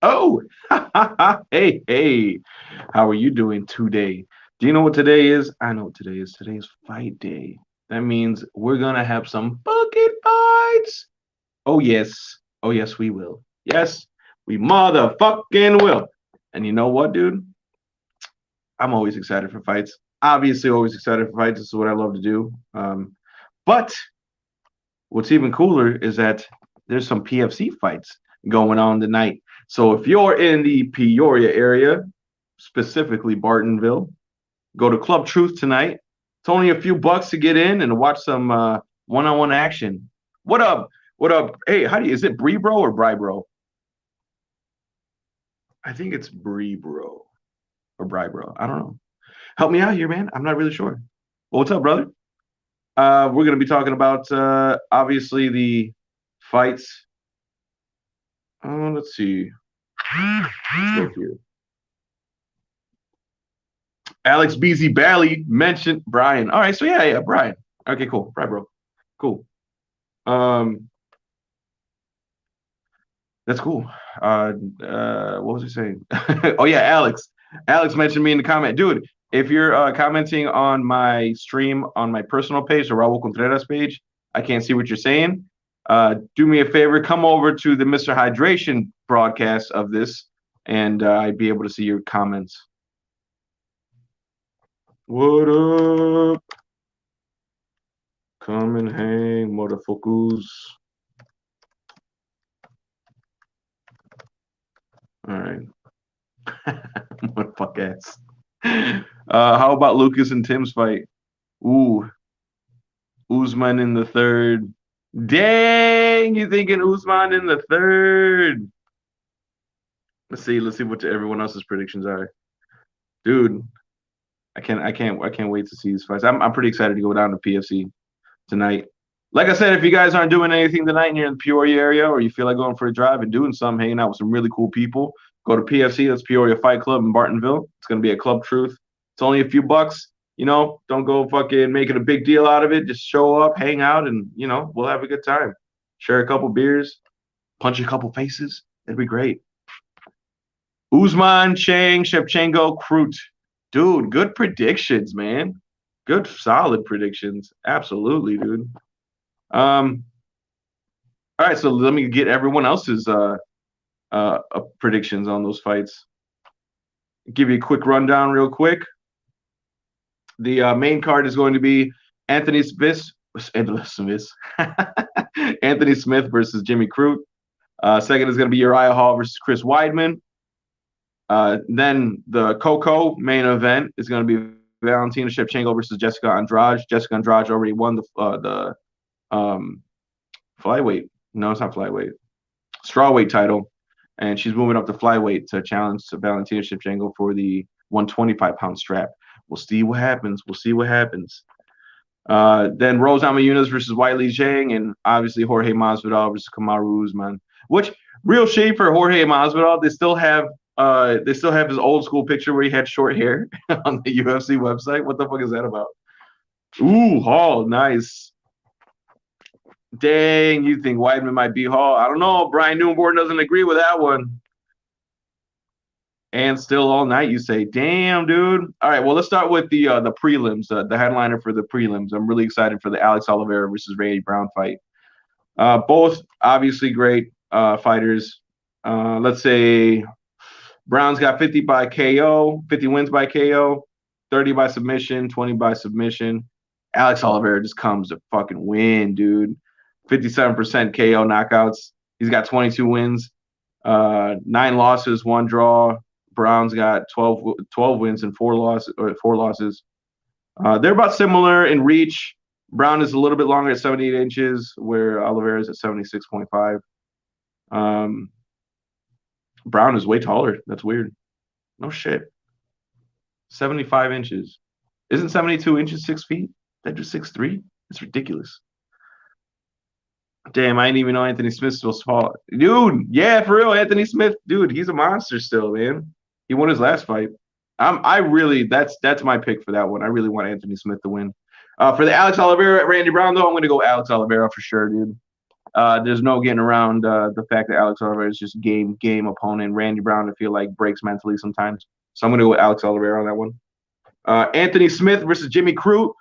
Oh, hey, hey. How are you doing today? Do you know what today is? I know what today is. Today is fight day. That means we're gonna have some fucking fights. Oh yes. Oh yes, we will. Yes, we motherfucking will. And you know what, dude? I'm always excited for fights. Obviously, always excited for fights. This is what I love to do. But what's even cooler is that there's some PFC fights going on tonight. So if you're in the Peoria area, specifically Bartonville, go to Club Truth tonight. It's only a few bucks to get in and watch some one-on-one action. What up? What up? Hey, how do you? Is it Brebro or Brybro? I think it's Brebro or Brybro. I don't know. Help me out here, man. I'm not really sure. Well, what's up, brother? We're gonna be talking about obviously the fights. Let's see. Let's go here. Alex Beasy Bally mentioned Brian. All right, so yeah, Brian. Okay, cool. Right, bro. Cool. Um, that's cool. What was he saying? Oh yeah, Alex. Alex mentioned me in the comment, dude. If you're commenting on my stream on my personal page, the Raul Contreras page, I can't see what you're saying. Do me a favor, come over to the Mr. Hydration broadcast of this, and I'd be able to see your comments. What up? Come and hang, motherfuckers. All right. Motherfuck ass. How about Lucas and Tim's fight? Ooh, Usman in the third. Dang, you thinking Usman in the third? Let's see what everyone else's predictions are. Dude, I can't wait to see these fights. I'm pretty excited to go down to PFC tonight. Like I said, if you guys aren't doing anything tonight and you're in the Peoria area or you feel like going for a drive and doing something, hanging out with some really cool people, go to PFC. That's Peoria Fight Club in Bartonville. It's going to be a Club Truth. It's only a few bucks. Don't go fucking making a big deal out of it. Just show up, hang out, and, we'll have a good time. Share a couple beers, punch a couple faces. It'd be great. Usman, Chang, Shevchenko, Krut. Dude, good predictions, man. Good, solid predictions. Absolutely, dude. All right, so let me get everyone else's predictions on those fights. Give you a quick rundown, real quick. The main card is going to be Anthony Smith, Anthony Smith versus Jimmy Crute. Second is going to be Uriah Hall versus Chris Weidman. Then the Coco main event is going to be Valentina Shevchenko versus Jessica Andrade. Jessica Andrade already won the flyweight. No, it's not flyweight. Strawweight title, and she's moving up to flyweight to challenge Valentina Shevchenko for the 125-pound strap. We'll see what happens. Then Rose Namajunas versus Weili Zhang, and obviously Jorge Masvidal versus Kamaru Usman. Which, real shame for Jorge Masvidal. They still have his old school picture where he had short hair on the UFC website. What the fuck is that about? Ooh, Hall, nice. Dang, you think Weidman might be Hall? I don't know. Brian Newborn doesn't agree with that one. And still all night, you say, damn, dude. All right, well, let's start with the prelims, the headliner for the prelims. I'm really excited for the Alex Oliveira versus Randy Brown fight. Both obviously great fighters. Let's say Brown's got 50 by KO, 50 wins by KO, 30 by submission, 20 by submission. Alex Oliveira just comes to fucking win, dude. 57% KO knockouts. He's got 22 wins, 9 losses, 1 draw. Brown's got 12 wins and 4 losses. They're about similar in reach. Brown is a little bit longer at 78 inches, where Oliveira is at 76.5. Brown is way taller. That's weird. No shit. 75 inches. Isn't 72 inches 6 feet? That just 6'3"? It's ridiculous. Damn, I didn't even know Anthony Smith was small. Dude, yeah, for real. Anthony Smith, dude, he's a monster still, man. He won his last fight. That's my pick for that one. I really want Anthony Smith to win. For the Alex Oliveira, Randy Brown, though, I'm going to go Alex Oliveira for sure, dude. There's no getting around the fact that Alex Oliveira is just game opponent. Randy Brown, I feel like, breaks mentally sometimes. So I'm going to go with Alex Oliveira on that one. Anthony Smith versus Jimmy Crute.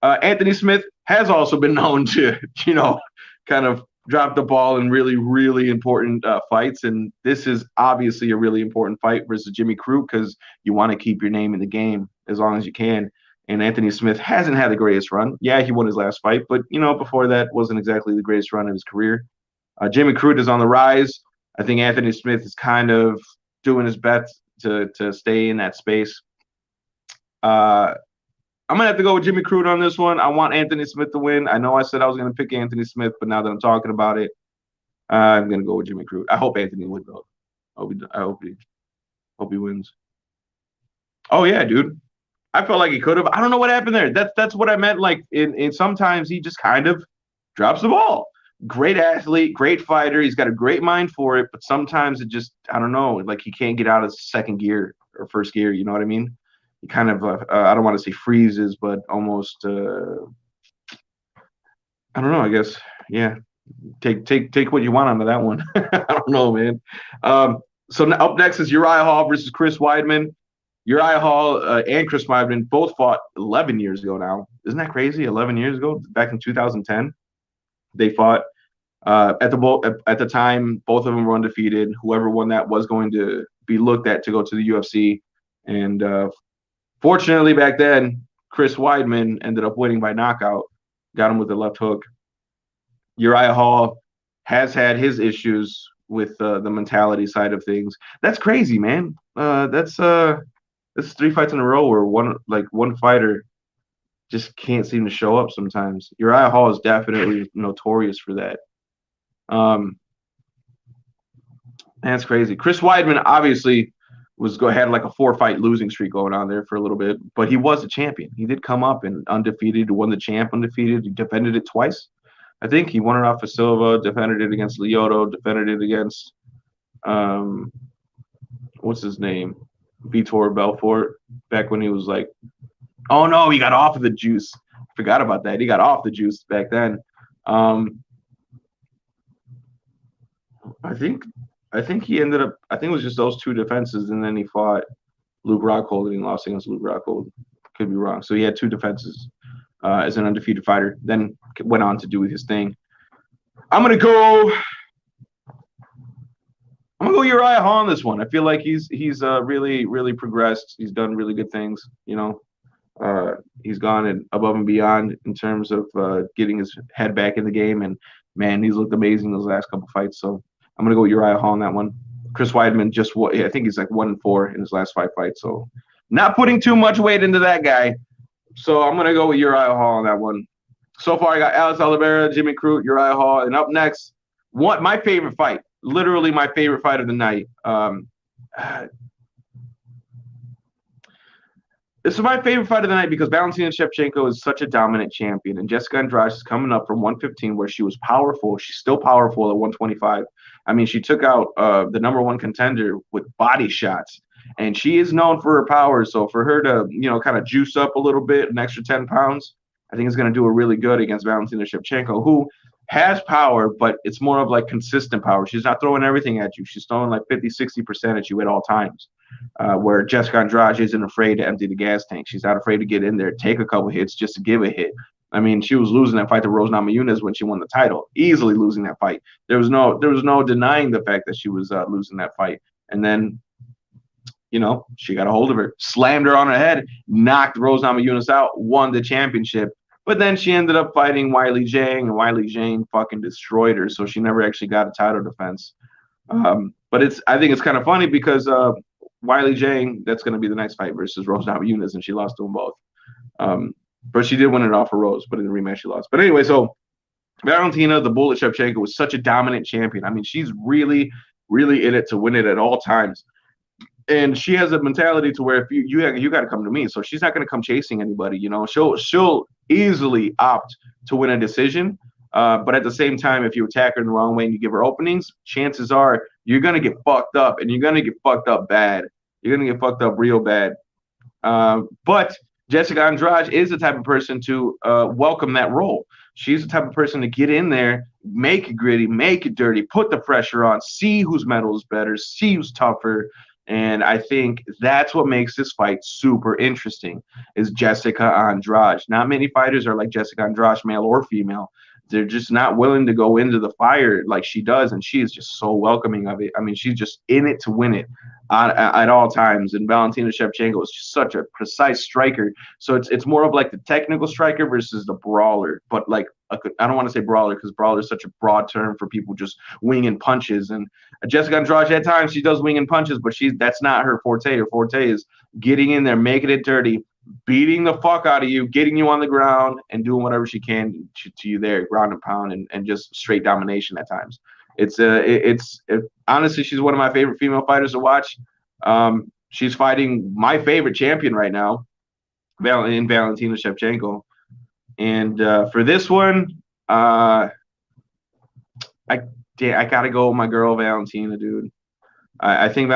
Anthony Smith has also been known to, kind of drop the ball in really, really important fights. And this is obviously a really important fight versus Jimmy Crute because you want to keep your name in the game as long as you can. And Anthony Smith hasn't had the greatest run. Yeah, he won his last fight, but, before that wasn't exactly the greatest run of his career. Jimmy Crute is on the rise. I think Anthony Smith is kind of doing his best to stay in that space. I'm going to have to go with Jimmy Crute on this one. I want Anthony Smith to win. I know I said I was going to pick Anthony Smith, but now that I'm talking about it, I'm going to go with Jimmy Crute. I hope Anthony wins, though. I hope he wins. Oh, yeah, dude. I felt like he could have. I don't know what happened there. That's what I meant. Like, in sometimes he just kind of drops the ball. Great athlete, great fighter. He's got a great mind for it, but sometimes it just, I don't know, like he can't get out of second gear or first gear. You know what I mean? He kind of, I don't want to say freezes, but almost, I don't know, I guess. Yeah. Take what you want out of that one. I don't know, man. So now up next is Uriah Hall versus Chris Weidman. Uriah Hall and Chris Weidman both fought 11 years ago now. Isn't that crazy? 11 years ago, back in 2010, they fought. At the time, both of them were undefeated. Whoever won that was going to be looked at to go to the UFC. And fortunately, back then, Chris Weidman ended up winning by knockout. Got him with the left hook. Uriah Hall has had his issues with the mentality side of things. That's crazy, man. That's 3 fights in a row where one fighter just can't seem to show up sometimes. Uriah Hall is definitely notorious for that. That's crazy. Chris Weidman obviously had like a 4-fight losing streak going on there for a little bit, but he was a champion. He did come up and undefeated, won the champ undefeated. He defended it twice. I think he won it off of Silva, defended it against Lyoto, defended it against what's his name? Vitor Belfort, back when he was like, oh no, he got off of the juice. Forgot about that. He got off the juice back then. I think he ended up, I think it was just those 2 defenses, and then he fought Luke Rockhold and he lost against Luke Rockhold. Could be wrong. So he had 2 defenses as an undefeated fighter, then went on to do his thing. I'm gonna go Uriah Hall on this one. I feel like he's really, really progressed. He's done really good things, he's gone above and beyond in terms of getting his head back in the game, and man, he's looked amazing those last couple fights. So I'm gonna go with Uriah Hall on that one. Chris Weidman I think he's like 1-4 in his last 5 fights. So not putting too much weight into that guy. So I'm gonna go with Uriah Hall on that one. So far, I got Alex Oliveira, Jimmy Crute, Uriah Hall, and up next, my favorite fight, literally my favorite fight of the night. This is my favorite fight of the night because Valentina Shevchenko is such a dominant champion, and Jessica Andrade is coming up from 115, where she was powerful. She's still powerful at 125. I mean, she took out the number 1 contender with body shots, and she is known for her power. So for her to, kind of juice up a little bit, an extra 10 pounds, I think it's going to do her really good against Valentina Shevchenko, who has power, but it's more of like consistent power. She's not throwing everything at you. She's throwing like 50-60% at you at all times, where Jessica Andrade isn't afraid to empty the gas tank. She's not afraid to get in there, take a couple hits just to give a hit. I mean, she was losing that fight to Rose Namajunas when she won the title, easily losing that fight. There was no denying the fact that she was losing that fight. And then, she got a hold of her, slammed her on her head, knocked Rose Namajunas out, won the championship. But then she ended up fighting Weili Zhang, and Weili Zhang fucking destroyed her, so she never actually got a title defense. But I think it's kind of funny because Weili Zhang, that's going to be the next fight versus Rose Namajunas, and she lost to them both. But she did win it off of Rose, but in the rematch she lost. But anyway, so Valentina, the Bullet Shevchenko, was such a dominant champion. I mean, she's really, really in it to win it at all times. And she has a mentality to where if you got to come to me, so she's not going to come chasing anybody. She'll easily opt to win a decision. But at the same time, if you attack her in the wrong way and you give her openings, chances are you're going to get fucked up, and you're going to get fucked up bad. You're going to get fucked up real bad. But Jessica Andrade is the type of person to welcome that role. She's the type of person to get in there, make it gritty, make it dirty, put the pressure on, see whose metal is better, see who's tougher. And I think that's what makes this fight super interesting is Jessica Andrade. Not many fighters are like Jessica Andrade, male or female. They're just not willing to go into the fire like she does, and she is just so welcoming of it. I mean, she's just in it to win it at all times. And Valentina Shevchenko is just such a precise striker. So it's more of like the technical striker versus the brawler. But like I don't want to say brawler because brawler is such a broad term for people just winging punches. And Jessica Andrade at times she does winging punches, but that's not her forte. Her forte is getting in there, making it dirty, beating the fuck out of you, getting you on the ground, and doing whatever she can to you there, ground and pound, and just straight domination at times. Honestly, she's one of my favorite female fighters to watch. She's fighting my favorite champion right now, in Valentina Shevchenko. And for this one, I gotta go with my girl Valentina, dude. I think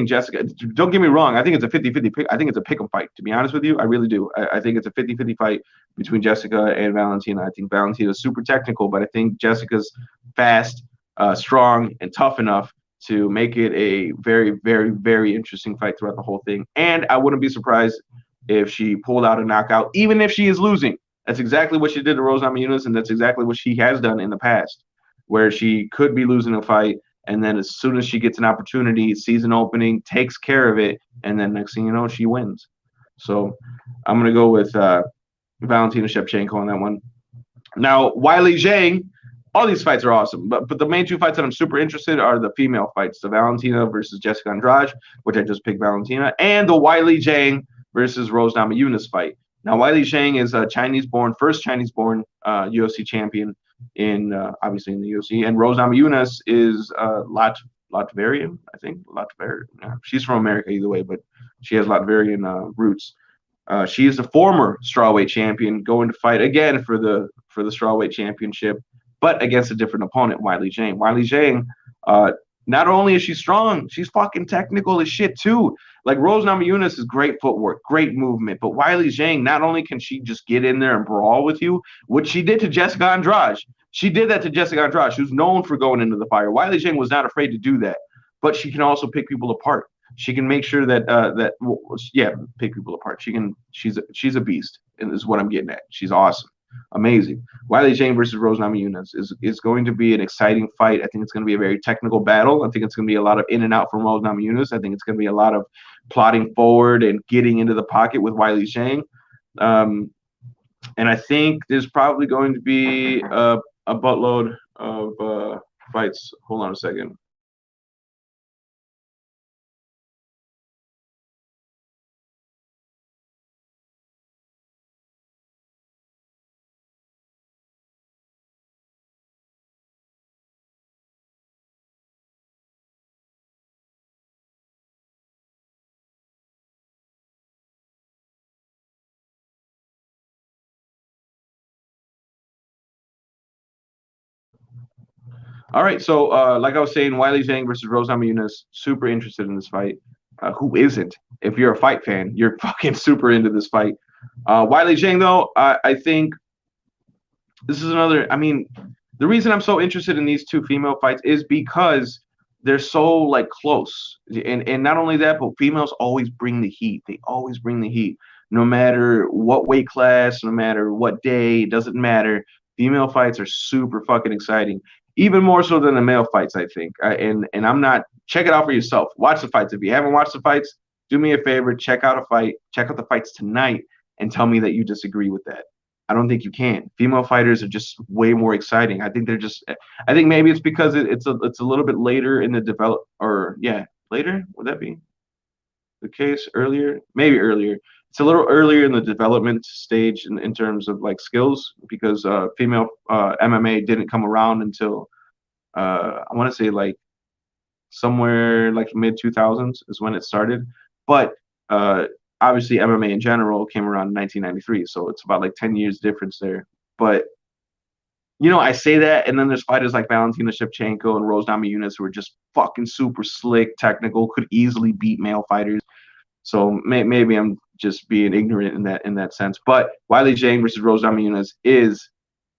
Jessica. Don't get me wrong. I think it's a 50-50 pick. I think it's a pick 'em fight. To be honest with you, I really do. I think it's a 50-50 fight between Jessica and Valentina. I think Valentina is super technical, but I think Jessica's fast, strong, and tough enough to make it a very, very, very interesting fight throughout the whole thing. And I wouldn't be surprised if she pulled out a knockout, even if she is losing. That's exactly what she did to Rose Namajunas, and that's exactly what she has done in the past, where she could be losing a fight and then as soon as she gets an opportunity, season opening, takes care of it, and then next thing you know, she wins. So I'm gonna go with Valentina Shevchenko on that one. Now Weili Zhang, all these fights are awesome, but the main two fights that I'm super interested in are the female fights: the Valentina versus Jessica Andrade, which I just picked Valentina, and the Weili Zhang versus Rose Namajunas fight. Now Weili Zhang is a Chinese-born, first Chinese-born UFC champion in obviously in the UFC, and Rose Namajunas is Latvian, I think. Latvian. Yeah. She's from America either way, but she has Latvian roots. She is the former strawweight champion, going to fight again for the strawweight championship, but against a different opponent, Weili Zhang. Weili Zhang, not only is she strong, she's fucking technical as shit too. Like Rose Namajunas is great footwork, great movement, but Weili Zhang, not only can she just get in there and brawl with you, which she did to Jessica Andrade. She did that to Jessica Andrade. She was known for going into the fire. Weili Zhang was not afraid to do that, but she can also pick people apart. She can make sure that pick people apart. She's a beast, and this is what I'm getting at. She's awesome. Amazing. Weili Zhang versus Rose Namajunas is going to be an exciting fight. I think it's going to be a very technical battle. I think it's going to be a lot of in and out from Rose Namajunas. I think it's going to be a lot of plotting forward and getting into the pocket with Weili Zhang. And I think there's probably going to be a buttload of fights. Hold on a second. All right, so like I was saying, Weili Zhang versus Rose Namajunas, super interested in this fight. Who isn't? If you're a fight fan, you're fucking super into this fight. Weili Zhang, though, I think this is another. I mean, the reason I'm so interested in these two female fights is because they're so like close, and not only that, but females always bring the heat. They always bring the heat, no matter what weight class, no matter what day. It doesn't matter. Female fights are super fucking exciting, even more so than the male fights, I think. And I'm not. Check it out for yourself. Watch the fights. If you haven't watched the fights, do me a favor. Check out a fight. Check out the fights tonight, and tell me that you disagree with that. I don't think you can. Female fighters are just way more exciting. I think they're just. I think maybe it's because it's a little bit later in the develop or yeah later would that be the case earlier maybe earlier. It's a little earlier in the development stage in terms of like skills because female MMA didn't come around until I want to say like somewhere like mid 2000s is when it started, but obviously MMA in general came around in 1993, so it's about like 10 years difference there. But I say that, and then there's fighters like Valentina Shevchenko and Rose Namajunas who are just fucking super slick, technical, could easily beat male fighters. So maybe I'm just being ignorant in that sense. But Weili Zhang versus Rose Namajunas is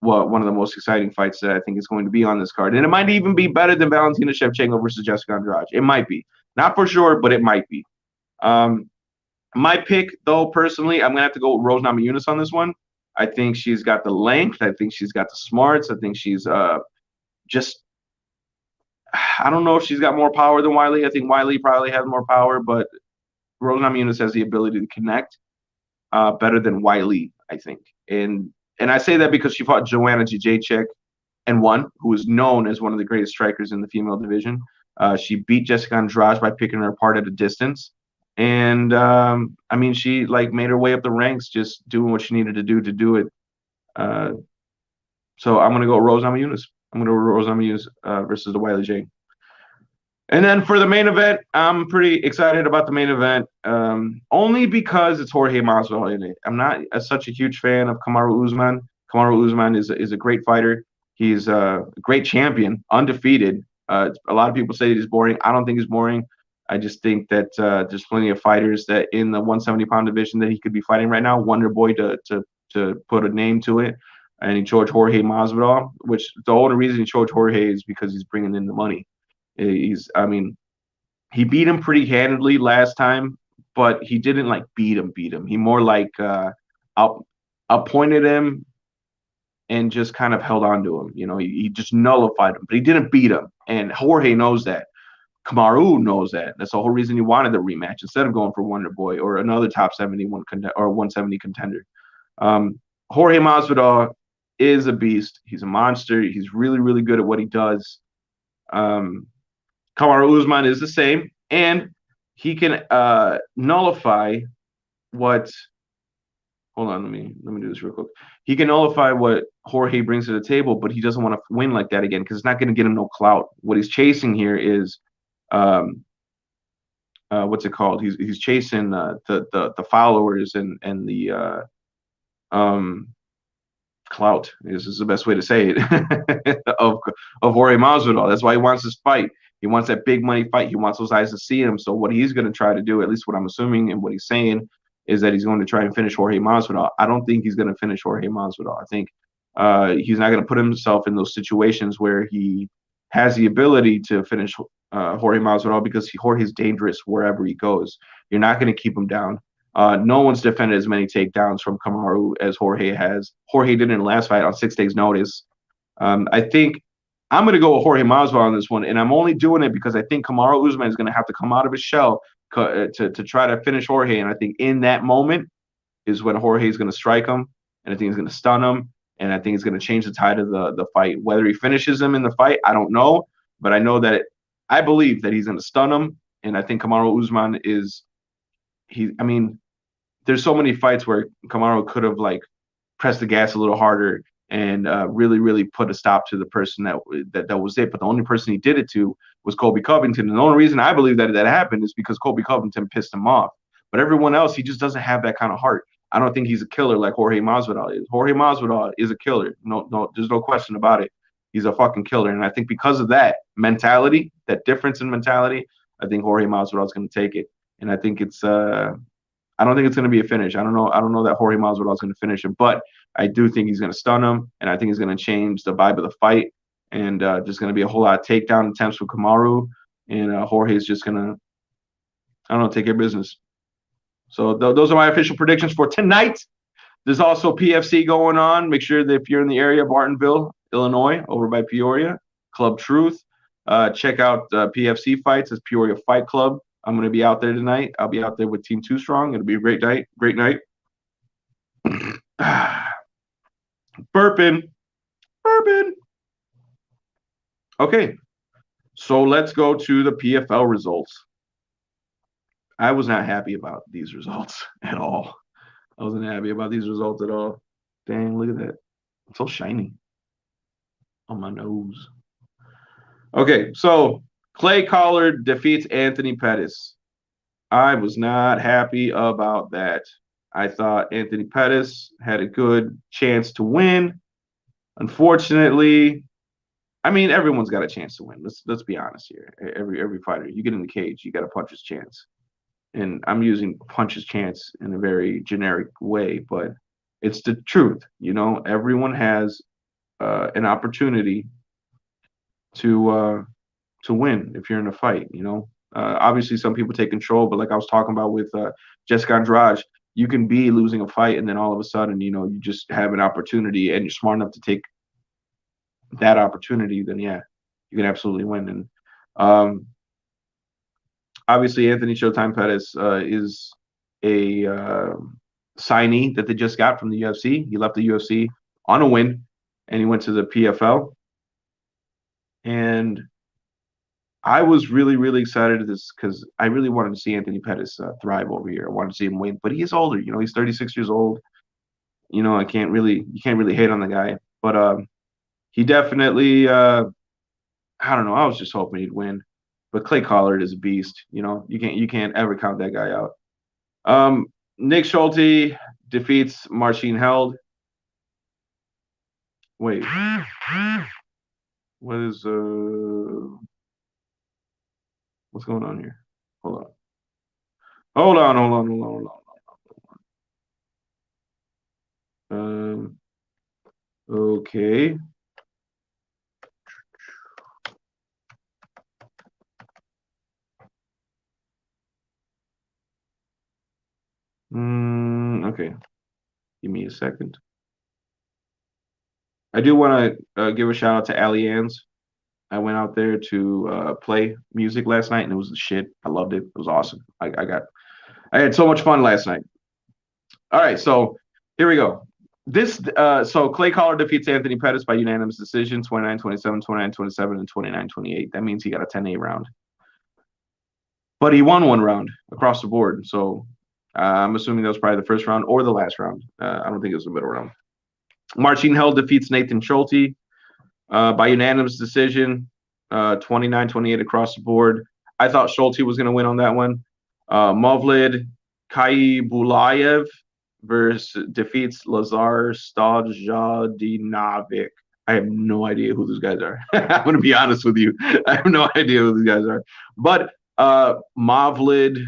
one of the most exciting fights that I think is going to be on this card, and it might even be better than Valentina Shevchenko versus Jessica Andrade. It might be, not for sure, but it might be. Um, my pick, though, personally, I'm gonna have to go with Rose Namajunas on this one. I think she's got the length. I think she's got the smarts. I think she's just. I don't know if she's got more power than Wiley. I think Wiley probably has more power, but Rose Namajunas has the ability to connect better than Wiley, I think. And I say that because she fought Joanna Jędrzejczyk and won, who is known as one of the greatest strikers in the female division. She beat Jessica Andrade by picking her apart at a distance. And I mean, she like made her way up the ranks, just doing what she needed to do it. Uh, so I'm gonna go Rose Namajunas. I'm gonna go Rose Namajunas versus the Wiley J. And then for the main event, I'm pretty excited about the main event, only because it's Jorge Masvidal in it. I'm not such a huge fan of Kamaru Usman. Kamaru Usman is a great fighter. He's a great champion, undefeated. A lot of people say he's boring. I don't think he's boring. I just think that there's plenty of fighters that in the 170-pound division that he could be fighting right now. Wonder Boy to put a name to it, and he chose Jorge Masvidal, which the only reason he chose Jorge is because he's bringing in the money. I mean, he beat him pretty handedly last time, but he didn't like beat him. He more like appointed him and just kind of held on to him. You know, he just nullified him, but he didn't beat him. And Jorge knows that. Kamaru knows that. That's the whole reason he wanted the rematch instead of going for Wonder Boy or another top 71 or 170 contender. Jorge Masvidal is a beast. He's a monster. He's really, really good at what he does. Kamaru Usman is the same, and he can nullify what. Hold on, let me do this real quick. He can nullify what Jorge brings to the table, but he doesn't want to win like that again because it's not going to get him no clout. What he's chasing here is, what's it called? He's chasing the followers and the clout is the best way to say it of Jorge Masvidal. That's why he wants this fight. He wants that big money fight. He wants those eyes to see him. So what he's going to try to do, at least what I'm assuming and what he's saying, is that he's going to try and finish Jorge Masvidal. I don't think he's going to finish Jorge Masvidal. I think he's not going to put himself in those situations where he has the ability to finish Jorge Masvidal because Jorge's dangerous wherever he goes. You're not going to keep him down. No one's defended as many takedowns from Kamaru as Jorge has. Jorge did in the last fight on 6 days' notice. I think I'm going to go with Jorge Masvidal on this one, and I'm only doing it because I think Kamaru Usman is going to have to come out of his shell to try to finish Jorge. And I think in that moment is when Jorge is going to strike him, and I think he's going to stun him, and I think it's going to change the tide of the fight. Whether he finishes him in the fight, I don't know, but I know that I believe that he's going to stun him, and I think Kamaru Usman is I mean, there's so many fights where Kamaru could have like pressed the gas a little harder and really, really put a stop to the person that was it. But the only person he did it to was Colby Covington. And the only reason I believe that happened is because Colby Covington pissed him off. But everyone else, he just doesn't have that kind of heart. I don't think he's a killer like Jorge Masvidal is. Jorge Masvidal is a killer. No, there's no question about it. He's a fucking killer. And I think because of that mentality, that difference in mentality, I think Jorge Masvidal is going to take it. And I think it's I don't think it's going to be a finish. I don't know that Jorge Masvidal is going to finish him, but I do think he's going to stun him, and I think he's going to change the vibe of the fight, and there's going to be a whole lot of takedown attempts with Kamaru, and Jorge's just going to, I don't know, take care of business. So those are my official predictions for tonight. There's also PFC going on. Make sure that if you're in the area, Bartonville, Illinois, over by Peoria, Club Truth, check out PFC fights. It's Peoria Fight Club. I'm going to be out there tonight. I'll be out there with Team Too Strong. It'll be a great night. Great night. Burping. Okay, so let's go to the PFL results. I was not happy about these results at all. I wasn't happy about these results at all. Dang, look at that. It's so shiny on my nose. Okay, so Clay Collard defeats Anthony Pettis. I was not happy about that. I thought Anthony Pettis had a good chance to win. Unfortunately, I mean, everyone's got a chance to win. Let's be honest here. Every fighter, you get in the cage, you got a puncher's chance. And I'm using puncher's chance in a very generic way, but it's the truth. You know, everyone has an opportunity to win if you're in a fight. Obviously some people take control, but like I was talking about with Jessica Andrade, you can be losing a fight and then all of a sudden, you just have an opportunity and you're smart enough to take that opportunity. Then yeah, you can absolutely win. And um, obviously Anthony Showtime Pettis is a signee that they just got from the UFC. He left the UFC on a win, and he went to the PFL. And I was really, really excited at this because I really wanted to see Anthony Pettis thrive over here. I wanted to see him win, but he is older. He's 36 years old. You can't really hate on the guy, but he definitely, I don't know. I was just hoping he'd win, but Clay Collard is a beast. You can't ever count that guy out. Nick Schulte defeats Marcin Held. Wait, what is what's going on here? Hold on. Hold on, hold on, hold on, hold on. Okay. Okay. Give me a second. I do want to give a shout out to Allianz. I went out there to play music last night, and it was the shit. I loved it. It was awesome. I had so much fun last night. All right, so here we go. So Clay Collard defeats Anthony Pettis by unanimous decision, 29-27, 29-27, and 29-28. That means he got a 10-8 round. But he won one round across the board. So I'm assuming that was probably the first round or the last round. I don't think it was the middle round. Marcin Held defeats Nathan Schulte by unanimous decision, 29-28 across the board. I thought Schulte was going to win on that one. Mavlid Kaibulayev defeats Lazar Stojadinovic. I have no idea who those guys are. I'm going to be honest with you. I have no idea who these guys are. But Mavlid,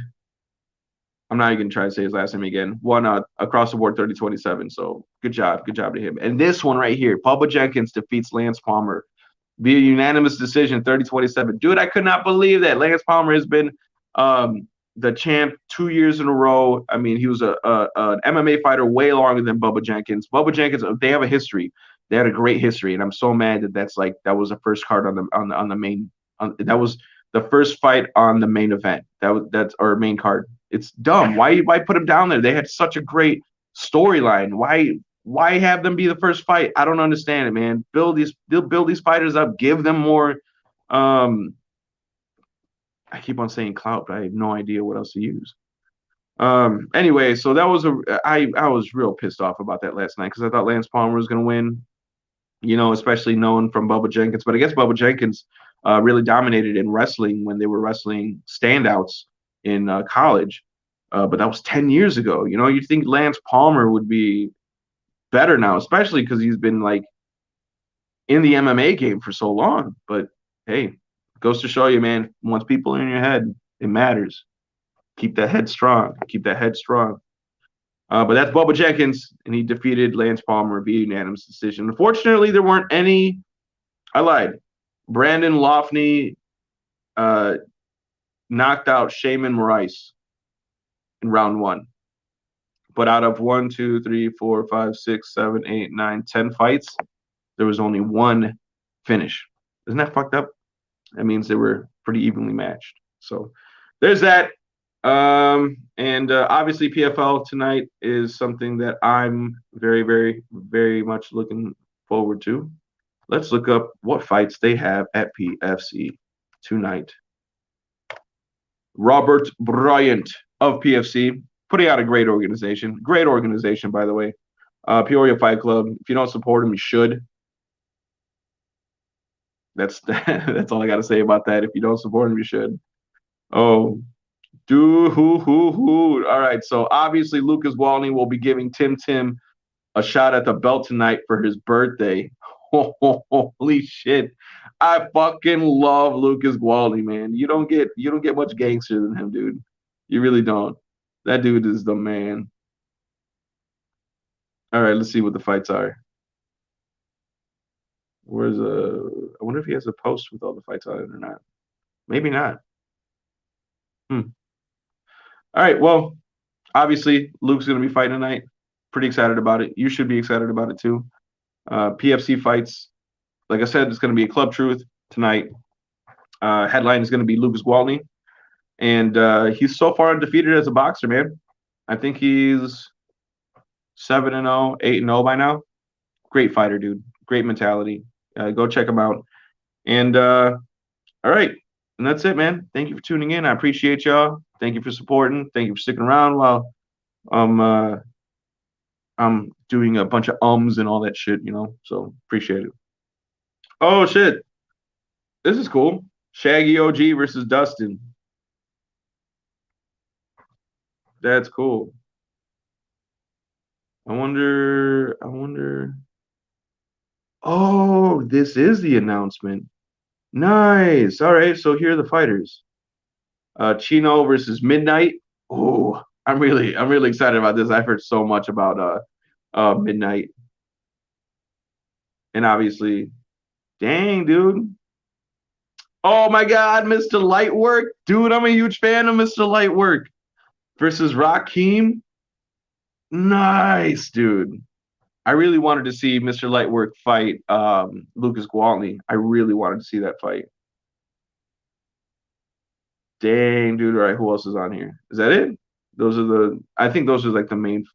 I'm not even going to try to say his last name again, won across the board 30-27. So good job. Good job to him. And this one right here, Bubba Jenkins defeats Lance Palmer via unanimous decision 30-27. Dude, I could not believe that. Lance Palmer has been the champ 2 years in a row. I mean, he was an MMA fighter way longer than Bubba Jenkins. Bubba Jenkins, they have a history. They had a great history, and I'm so mad that was the first card on the main. That was the first fight on the main event. That's our main card. It's dumb. Why put him down there? They had such a great storyline. Why have them be the first fight? I don't understand it, man. Build these fighters up. Give them more. I keep on saying clout, but I have no idea what else to use. Anyway, so I was real pissed off about that last night because I thought Lance Palmer was going to win. Especially known from Bubba Jenkins, but I guess Bubba Jenkins really dominated in wrestling when they were wrestling standouts in college. But that was 10 years ago. You'd think Lance Palmer would be better now, especially because he's been like in the MMA game for so long. But hey, goes to show you, man, once people are in your head, it matters. Keep that head strong. Keep that head strong. But that's Bubba Jenkins, and he defeated Lance Palmer via unanimous decision. Unfortunately, there weren't any. I lied. Brandon Loughnane knocked out Shaman Moraes in round one. But out of 1, 2, 3, 4, 5, 6, 7, 8, 9, 10 fights, there was only one finish. Isn't that fucked up? That means they were pretty evenly matched. So there's that. And obviously PFL tonight is something that I'm very, very, very much looking forward to. Let's look up what fights they have at PFC tonight. Robert Bryant of PFC, putting out a great organization. Great organization, by the way. Peoria Fight Club. If you don't support them, you should. That's all I got to say about that. If you don't support them, you should. Oh, dude, who. All right, so obviously Lucas Walding will be giving Tim a shot at the belt tonight for his birthday. Holy shit. I fucking love Lucas Walding, man. You don't get much gangster than him, dude. You really don't. That dude is the man. All right, let's see what the fights are. Where's I wonder if he has a post with all the fights on it or not. Maybe not. Hmm. All right. Well, obviously Luke's gonna be fighting tonight. Pretty excited about it. You should be excited about it too. PFC fights. Like I said, it's gonna be a Club Truth tonight. Headline is gonna be Lucas Gwaltney, and he's so far undefeated as a boxer, man. I think he's 7-0, 8-0 by now. Great fighter, dude. Great mentality. Go check him out. And all right. And that's it, man. Thank you for tuning in. I appreciate y'all. Thank you for supporting. Thank you for sticking around while I'm I'm doing a bunch of ums and all that shit, you know. So appreciate it. Oh shit. This is cool. Shaggy OG versus Dustin. That's cool. I wonder. Oh, this is the announcement. Nice. All right, so here are the fighters. Chino versus Midnight. Oh, I'm really excited about this. I've heard so much about Midnight. And obviously, dang, dude. Oh my God, Mr. Lightwork. Dude, I'm a huge fan of Mr. Lightwork versus Rakim. Nice, dude. I really wanted to see Mr. Lightwork fight Lucas Gwaltney. I really wanted to see that fight. Dang, dude. All right, who else is on here? Is that it? Those are the I think those are like the main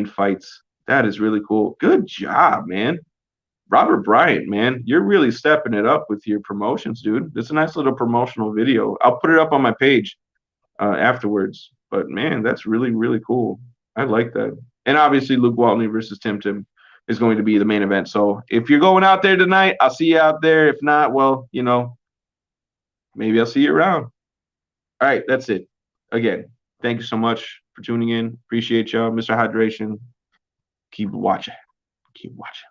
fights. That is really cool. Good job, man. Robert Bryant, man, you're really stepping it up with your promotions, dude. It's a nice little promotional video. I'll put it up on my page afterwards. But man, that's really, really cool. I like that. And obviously, Luke Waltney versus Tim Tim is going to be the main event. So if you're going out there tonight, I'll see you out there. If not, well, maybe I'll see you around. All right, that's it. Again, thank you so much for tuning in. Appreciate y'all, Mr. Hydration. Keep watching. Keep watching.